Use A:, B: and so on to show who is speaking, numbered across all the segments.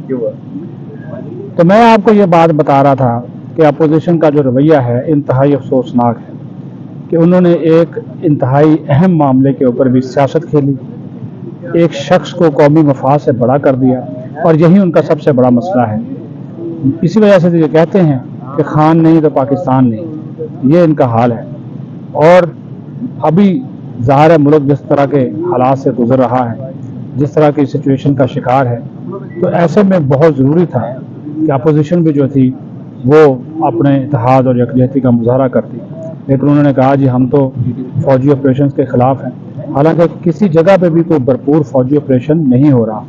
A: क्यों हुआ?
B: तो मैं आपको ये बात बता रहा था कि अपोजिशन का जो रवैया है इंतहाई अफसोसनाक है कि उन्होंने एक इंतहाई अहम मामले के ऊपर भी सियासत खेली, एक शख्स को कौमी मफाद से बड़ा कर दिया, और यही उनका सबसे बड़ा मसला है। इसी वजह से तो ये कहते हैं कि खान नहीं तो पाकिस्तान नहीं, ये इनका हाल है। और अभी ज़ाहिर है मुल्क जिस तरह के हालात से गुजर रहा है, जिस तरह की सिचुएशन का शिकार है, तो ऐसे में बहुत ज़रूरी था कि अपोजिशन भी जो थी वो अपने इत्तेहाद और यकजहती का मुजाहरा करती, लेकिन उन्होंने कहा जी हम तो फौजी ऑपरेशन के ख़िलाफ़ हैं। हालांकि किसी जगह पे भी कोई भरपूर फौजी ऑपरेशन नहीं हो रहा।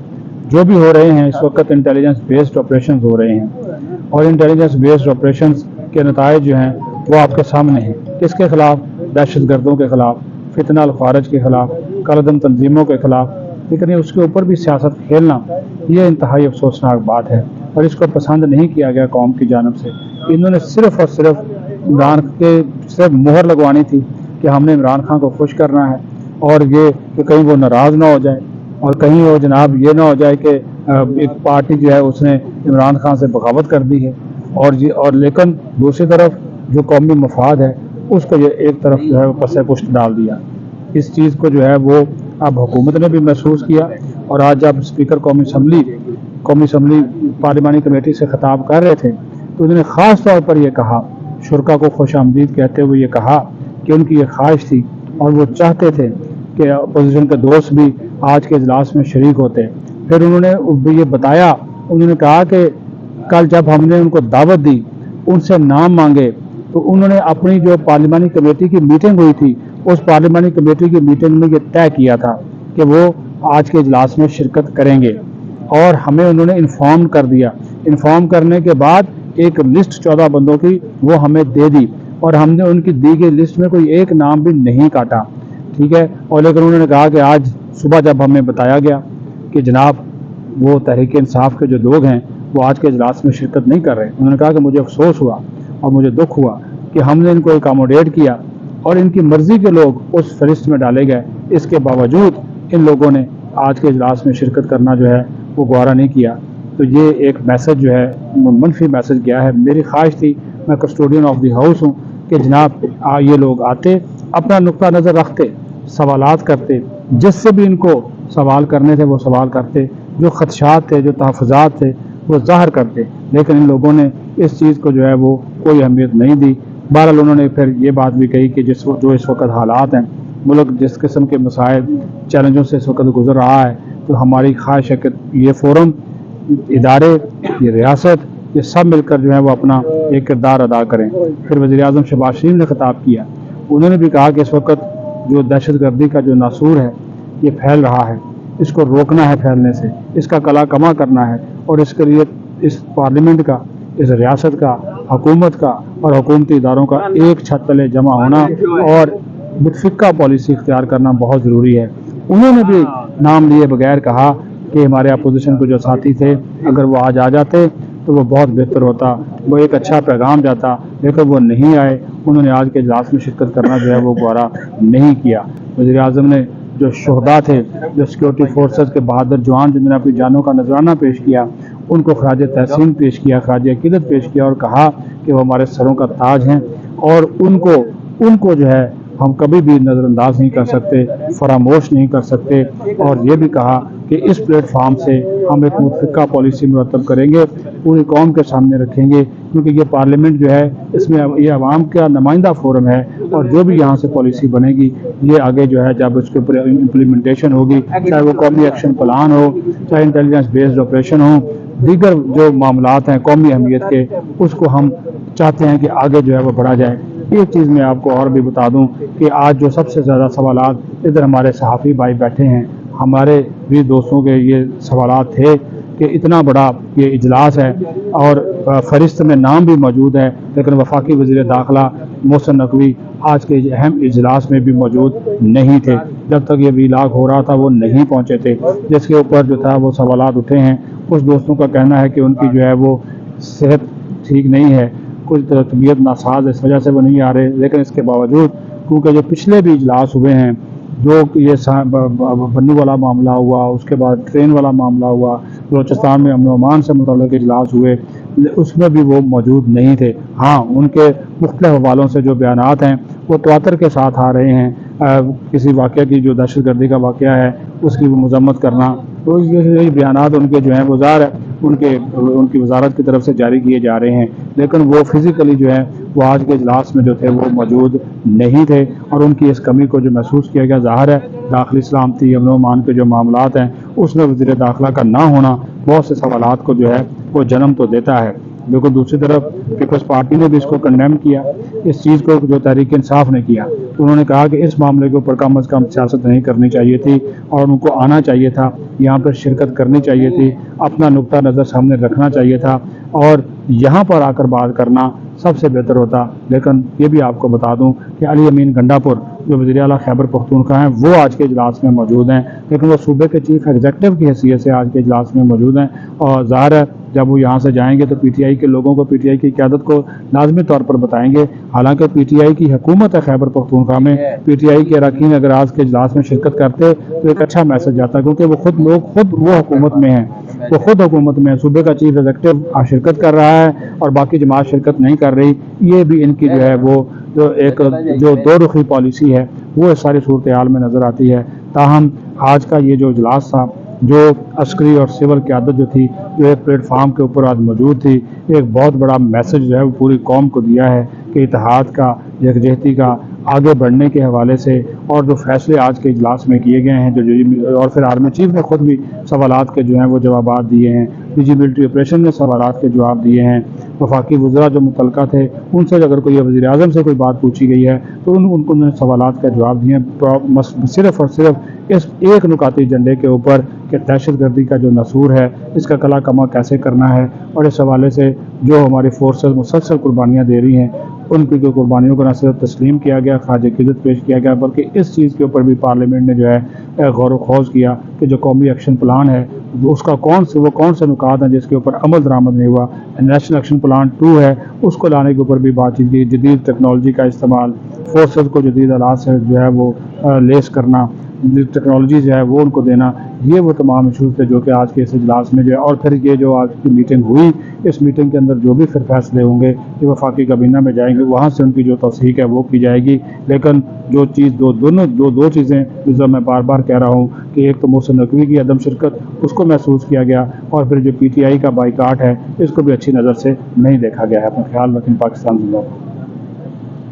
B: जो भी हो रहे हैं इस वक्त इंटेलिजेंस बेस्ड ऑपरेशन हो रहे हैं, और इंटेलिजेंस बेस्ड ऑपरेशन के नताइज जो हैं वो आपके सामने हैं। किसके ख़िलाफ़? दहशत गर्दों के ख़िलाफ़, फितना अल खारिज के ख़िलाफ़, कलदम तंजीमों के ख़िलाफ़। लेकिन उसके ऊपर भी सियासत खेलना ये इंतहाई अफसोसनाक बात है, और इसको पसंद नहीं किया गया कौम की जानब से। इन्होंने सिर्फ़ और सिर्फ इमरान के सिर्फ मोहर लगवानी थी कि हमने इमरान खान को खुश करना है, और ये कि कहीं वो नाराज़ ना हो जाए, और कहीं वो जनाब ये ना हो जाए कि एक पार्टी जो है उसने इमरान खान से बगावत कर दी है, और लेकिन दूसरी तरफ जो कौमी मफाद है उसको ये एक तरफ जो है वो पसे पुष्ट डाल दिया। इस चीज़ को जो है वो अब हुकूमत ने भी महसूस किया, और आज जब स्पीकर कौमी असम्बली पार्लिमानी कमेटी से खिताब कर रहे थे तो उन्होंने ख़ास तौर पर यह कहा, शुरा को खुश आमदीद कहते हुए ये कहा कि उनकी ये ख्वाहिश थी और वो चाहते थे कि अपोजिशन के दोस्त भी आज के इजलास में शरीक होते। फिर उन्होंने ये बताया, उन्होंने कहा कि कल जब हमने उनको दावत दी, उनसे नाम मांगे, तो उन्होंने अपनी जो पार्लिमानी कमेटी की मीटिंग हुई थी उस पार्लिमानी कमेटी की मीटिंग में ये तय किया था कि वो आज के इजलास में शिरकत करेंगे, और हमें उन्होंने इन्फॉर्म कर दिया। इन्फॉर्म करने के बाद एक लिस्ट 14 बंदों की वो हमें दे दी, और हमने उनकी दी गई लिस्ट में कोई एक नाम भी नहीं काटा, ठीक है। और लेकिन उन्होंने कहा कि आज सुबह जब हमें बताया गया कि जनाब वो तहरीक इंसाफ के जो लोग हैं वो आज के इजलास में शिरकत नहीं कर रहे, उन्होंने कहा कि मुझे अफसोस हुआ और मुझे दुख हुआ कि हमने इनको अकोमोडेट किया और इनकी मर्ज़ी के लोग उस फहरिस्त में डाले गए। इसके बावजूद इन लोगों ने आज के इजलास में शिरकत करना जो है वो गवारा नहीं किया। तो ये एक मैसेज जो है मनफी मैसेज गया है। मेरी ख्वाहिश थी, मैं कस्टोडियन ऑफ द हाउस हूँ, कि जनाब ये लोग आते, अपना नुक्ता नज़र रखते, सवालात करते, जिससे भी इनको सवाल करने थे वो सवाल करते, जो खदशात थे, जो तहफ़्फ़ुज़ात थे वो ज़ाहिर करते। लेकिन इन लोगों ने इस चीज़ को जो है वो कोई अहमियत नहीं दी। बहरहाल उन्होंने फिर ये बात भी कही कि जो इस वक्त हालात हैं, मुल्क जिस किस्म के मसाइल चैलेंजों से इस वक्त गुजर रहा है, तो हमारी ख्वाहिश है कि ये फोरम, इदारे, ये रियासत, ये सब मिलकर जो है वो अपना एक किरदार अदा करें। फिर वज़ीर-ए-आज़म शहबाज शरीफ ने खिताब किया, उन्होंने भी कहा कि इस वक्त जो दहशत गर्दी का जो नासूर है ये फैल रहा है, इसको रोकना है फैलने से, इसका कला कमा करना है, और इसके लिए इस पार्लियामेंट का, इस रियासत का, हुकूमत का और हुकूमती इदारों का एक छत तले जमा होना और मुतफ़िक़ा पॉलिसी इख्तियार करना बहुत ज़रूरी है। उन्होंने भी नाम लिए बगैर कहा कि हमारे अपोजिशन के जो साथी थे अगर वो आज आ जाते तो वो बहुत बेहतर होता, वो एक अच्छा पैगाम जाता, लेकिन वो नहीं आए। उन्होंने आज के इजलास में शिरकत करना जो है वो गवारा नहीं किया। वज़ीर-ए-आज़म ने जो शुहदा थे, जो सिक्योरिटी फोर्सेस के बहादुर जवान जिन्होंने अपनी जानों का नजराना पेश किया, उनको खराज तहसीन पेश किया, खराज अकीदत पेश किया, और कहा कि वो हमारे सरों का ताज हैं, और उनको जो है हम कभी भी नज़रअंदाज नहीं कर सकते, फरामोश नहीं कर सकते। और ये भी कहा कि इस प्लेटफार्म से हम एक मुतफ़िक़ा पॉलिसी मुरतब करेंगे, पूरी कौम के सामने रखेंगे, क्योंकि ये पार्लियामेंट जो है इसमें ये आवाम का नुमाइंदा फोरम है, और जो भी यहाँ से पॉलिसी बनेगी ये आगे जो है जब उसके ऊपर इम्प्लीमेंटेशन होगी, चाहे वो कौमी एक्शन प्लान हो, चाहे इंटेलिजेंस बेस्ड ऑपरेशन हो, दीगर जो मामलात हैं कौमी अहमियत के, उसको हम चाहते हैं कि आगे जो है वो बढ़ा जाए। एक चीज़ मैं आपको और भी बता दूं कि आज जो सबसे ज़्यादा सवालात, इधर हमारे सहाफ़ी भाई बैठे हैं, हमारे भी दोस्तों के ये सवालात थे कि इतना बड़ा ये इजलास है और फहरिस्त में नाम भी मौजूद है, लेकिन वफाकी वज़ीर दाखिला मोहसिन नकवी आज के अहम इजलास में भी मौजूद नहीं थे। जब तक ये वीलाग हो रहा था वो नहीं पहुँचे थे, जिसके ऊपर जो था वो सवालात उठे हैं। कुछ दोस्तों का कहना है कि उनकी जो है वो सेहत ठीक नहीं है, कुछ तबीयत नासाज, इस वजह से वो नहीं आ रहे। लेकिन इसके बावजूद क्योंकि जो पिछले भी इजलास हुए हैं, जो ये बन्नू वाला मामला हुआ, उसके बाद ट्रेन वाला मामला हुआ, بلوچستان میں امن و امان سے متعلق اجلاس ہوئے اس میں بھی وہ موجود نہیں تھے۔ ہاں ان کے مختلف حوالوں سے جو بیانات ہیں وہ تواتر کے ساتھ آ رہے ہیں، کسی واقعہ کی جو دہشت گردی کا واقعہ ہے اس کی وہ مذمت کرنا، تو یہ بیانات ان کے جو ہیں وہ ظاہر ہے ان کی وزارت کی طرف سے جاری کیے جا رہے ہیں، لیکن وہ فزیکلی جو ہے وہ آج کے اجلاس میں جو تھے وہ موجود نہیں تھے، اور ان کی اس کمی کو جو محسوس کیا گیا، ظاہر ہے داخلی سلامتی امن و امان کے جو معاملات ہیں اس میں وزیر داخلہ کا نہ ہونا بہت سے سوالات کو جو ہے وہ جنم تو دیتا ہے۔ لیکن دوسری طرف پیپلز پارٹی نے بھی اس کو کنڈیم کیا، اس چیز کو جو تحریک انصاف نے کیا، تو انہوں نے کہا کہ اس معاملے کے اوپر کم از کم سیاست نہیں کرنی چاہیے تھی اور ان کو آنا چاہیے تھا، یہاں پر شرکت کرنی چاہیے تھی، اپنا نقطہ نظر سامنے رکھنا چاہیے تھا، اور یہاں پر آ کر بات کرنا سب سے بہتر ہوتا۔ لیکن یہ بھی آپ کو بتا دوں کہ علی امین گنڈا پور جو وزیر اعلیٰ خیبر پختونخوا ہیں وہ آج کے اجلاس میں موجود ہیں، لیکن وہ صوبے کے چیف ایگزیکٹو کی حیثیت سے آج کے اجلاس میں موجود ہیں، اور ظاہر ہے جب وہ یہاں سے جائیں گے تو پی ٹی آئی کے لوگوں کو، پی ٹی آئی کی قیادت کو لازمی طور پر بتائیں گے۔ حالانکہ پی ٹی آئی کی حکومت ہے خیبر پختونخوا میں، پی ٹی آئی کے اراکین اگر آج کے اجلاس میں شرکت کرتے تو ایک اچھا میسج جاتا، کیونکہ وہ حکومت میں ہیں، وہ خود حکومت میں ہے، صوبے کا چیف ایگزیکٹو شرکت کر رہا ہے اور باقی جماعت شرکت نہیں کر رہی، یہ بھی ان کی جو ہے وہ جو دو رخی پالیسی ہے وہ اس ساری صورتحال میں نظر آتی ہے۔ تاہم آج کا یہ جو اجلاس تھا، جو عسکری اور سول قیادت جو تھی جو ایک پلیٹ فارم کے اوپر آج موجود تھی، ایک بہت بڑا میسج جو ہے وہ پوری قوم کو دیا ہے کہ اتحاد کا، یکجہتی کا، آگے بڑھنے کے حوالے سے، اور جو فیصلے آج کے اجلاس میں کیے گئے ہیں اور پھر آرمی چیف نے خود بھی سوالات کے جو ہیں وہ جوابات دیے ہیں، ڈی جی ملٹری آپریشن نے سوالات کے جواب دیے ہیں، وفاقی وزراء جو متعلقہ تھے ان سے اگر کوئی وزیر اعظم سے کوئی بات پوچھی گئی ہے تو ان کو سوالات کا جواب دیے ہیں، صرف اور صرف اس ایک نکاتی ایجنڈے کے اوپر کہ دہشت گردی کا جو نسور ہے اس کا کلا کما کیسے کرنا ہے، اور اس حوالے سے جو ہماری فورسز مسلسل قربانیاں دے رہی ہیں ان کی جو قربانیوں کو نہ صرف تسلیم کیا گیا، خراج عقیدت پیش کیا گیا، بلکہ اس چیز کے اوپر بھی پارلیمنٹ نے جو ہے غور و خوض کیا کہ جو قومی ایکشن پلان ہے اس کا وہ کون سے نکات ہیں جس کے اوپر عمل درآمد نہیں ہوا، نیشنل ایکشن پلان 2 ہے اس کو لانے کے اوپر بھی بات چیت کی، جدید ٹیکنالوجی کا استعمال، فورسز کو جدید آلات سے جو ہے وہ لیس کرنا، ٹیکنالوجی جو ہے وہ ان کو دینا، یہ وہ تمام ایشوز تھے جو کہ آج کے اس اجلاس میں جو ہے، اور پھر یہ جو آج کی میٹنگ ہوئی اس میٹنگ کے اندر جو بھی پھر فیصلے ہوں گے کہ وفاقی کابینہ میں جائیں گے، وہاں سے ان کی جو توثیق ہے وہ کی جائے گی۔ لیکن جو چیز دو چیزیں جو میں بار بار کہہ رہا ہوں کہ ایک تو محسن نقوی کی عدم شرکت اس کو محسوس کیا گیا، اور پھر جو پی ٹی آئی کا بائیکاٹ ہے اس کو بھی اچھی نظر سے نہیں دیکھا گیا ہے۔ اپنا خیال رکھیں، پاکستان زندہ باد۔